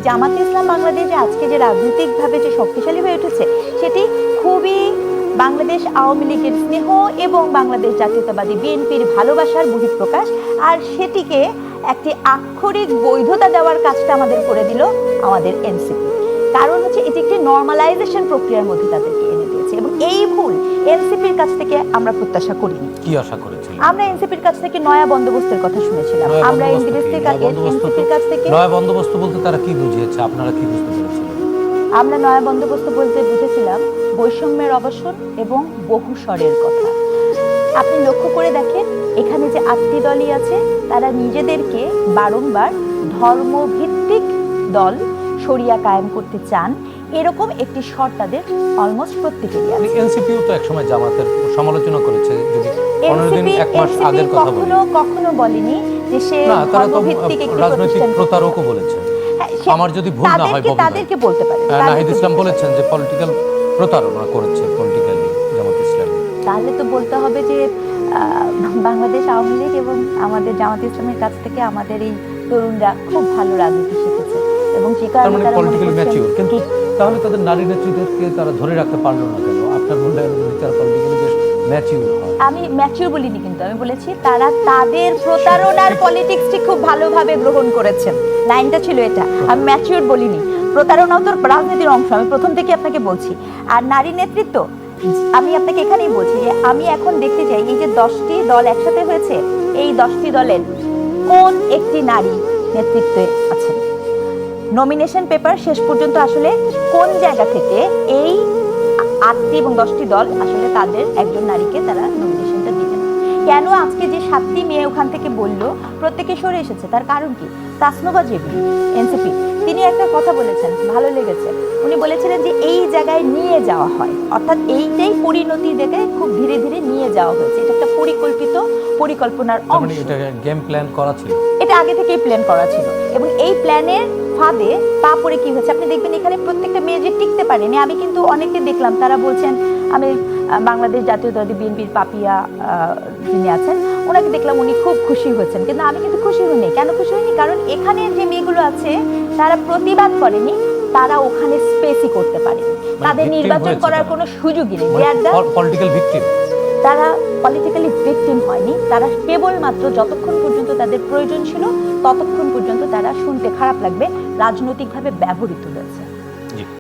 জামাতে ইসলাম বাংলাদেশ আজকে যে রাজনৈতিকভাবে যে শক্তিশালী হয়ে উঠেছে সেটি খুবই বাংলাদেশ আওয়ামী লীগের স্নেহ এবং বাংলাদেশ জাতীয়তাবাদী বিএনপির ভালোবাসার বহিঃপ্রকাশ। আর সেটিকে একটি আক্ষরিক বৈধতা দেওয়ার কাজটা আমাদের করে দিল আমাদের এনসিপি। কারণ হচ্ছে এটি একটি নর্মালাইজেশন প্রক্রিয়ার মধ্যে তাদেরকে এনে দিয়েছে, এবং এই ভুল এনসিপির কাছ থেকে আমরা প্রত্যাশা করিনি। কি আশা করেছিলেন? আমরা এনসিপির কাছ থেকে নয়া বন্দোবস্তের কথা শুনেছিলাম। আমরা এনসিপির কাছ থেকে নয়া বন্দোবস্ত বলতে তারা কি বুঝিয়েছে, আপনারা কি বুঝতে পেরেছিলেন? আমরা নয়া বন্দোবস্ত বলতে বুঝেছিলাম বৈষম্যের অবসান এবং বহুস্বরের কথা। আপনি লক্ষ্য করে দেখেন, এখানে যে 8টি দলই আছে তারা নিজেদেরকে বারংবার ধর্মভিত্তিক দল শরিয়া কায়েম করতে চান, এরকম একটি স্বর তাদের অলমোস্ট প্রত্যেকেরই আছে। এনসিপিও তো একসময় জামাতের সমালোচনা করেছে, যদি 15 দিন এক মাস আগের কথা বলি। কখনো বলেনি যে সে ধর্মভিত্তিক একটি রাজনৈতিক প্রতারকও বলেছে। আমার যদি ভুল না হয় তাদেরকে বলতে পারে। নাহিদ ইসলাম বলেছেন যে পলিটিক্যাল প্রতারণা করেছে পলিটিক্যালি জামাত ইসলাম। তাহলে তো বলতে হবে যে বাংলাদেশ আওয়ামী লীগ এবং আমাদের জামাত ইসলামের কাছ থেকে আমাদের এই তরুণরা খুব ভালো রাজনীতি শিখেছে, এবং যে কারণে তারা পলিটিক্যালি ম্যাচিউর। কিন্তু তাহলে তাদের নারী নেত্রীদেরকে তারা ধরে রাখতে পারলো না কেন? আপনার মূল্যায়ন তারা পলিটিক্যালি বেশ ম্যাচিউর হয়। আমি ম্যাচিউর বলিনি, কিন্তু আমি বলেছি তারা তাদের প্রতারণার পলিটিক্সটি খুব ভালোভাবে গ্রহণ করেছেন। লাইনটা ছিল এটা, আমি ম্যাচিউর বলিনি। প্রতারণাও তো রাজনীতির অংশ, আমি প্রথম থেকে আপনাকে বলছি। আর নারী নেতৃত্ব আমি আপনাকে এখানেই বলছি যে আমি এখন দেখতে চাই এই যে 10টি দল একসাথে হয়েছে, এই 10টি দলের কোন একটি নারী নেতৃত্বে আছেন। নমিনেশন পেপার শেষ পর্যন্ত আসলে কোন জায়গা থেকে এই 8টি এবং 10টি দল আসলে তাদের একজন নারীকে তারা নমিনেশনটা দিবেন। কেন আজকে যে 7টি মেয়ে ওখান থেকে বলল প্রত্যেকে সরে এসেছে, তার কারণ কি? তাসনুভা জেবরি এনসিপি তিনি একটা কথা বলেছেন, ভালো লেগেছে। উনি বলেছিলেন যে এই জায়গায় নিয়ে যাওয়া হয়, অর্থাৎ এইটাই পরিণতি দেখে খুব ধীরে ধীরে নিয়ে যাওয়া হয়েছে। এটা একটা পরিকল্পিত পরিকল্পনার অংশ। এটা গেম প্ল্যান করা ছিল, এটা আগে থেকেই প্ল্যান করা ছিল, এবং এই প্ল্যানের ফাঁদে পা পড়ে কি হয়েছে আপনি দেখবেন। এখানে প্রত্যেকটা মেয়ে যে টিকতে পারেনি, আমি কিন্তু অনেকে দেখলাম তারা বলছেন, আমি বাংলাদেশ জাতীয়তাবাদী বিএনপির পাপিয়া যিনি আছেন ওনাকে দেখলাম উনি খুব খুশি হয়েছেন, কিন্তু আমি কিন্তু খুশি হইনি। কেন খুশি হইনি? কারণ এখানে যে মেয়েগুলো আছে তারা প্রতিবাদ করেনি, তারা ওখানে স্পেসই করতে পারেনি, তাদের নির্বাচন করার কোনো সুযোগই নেই। Political victim. তারা পলিটিক্যালি ভিকটিম হয়নি, তারা কেবলমাত্র যতক্ষণ পর্যন্ত তাদের প্রয়োজন ছিল ততক্ষণ পর্যন্ত তারা শুনতে খারাপ লাগবে রাজনৈতিকভাবে ব্যবহৃত হয়েছে।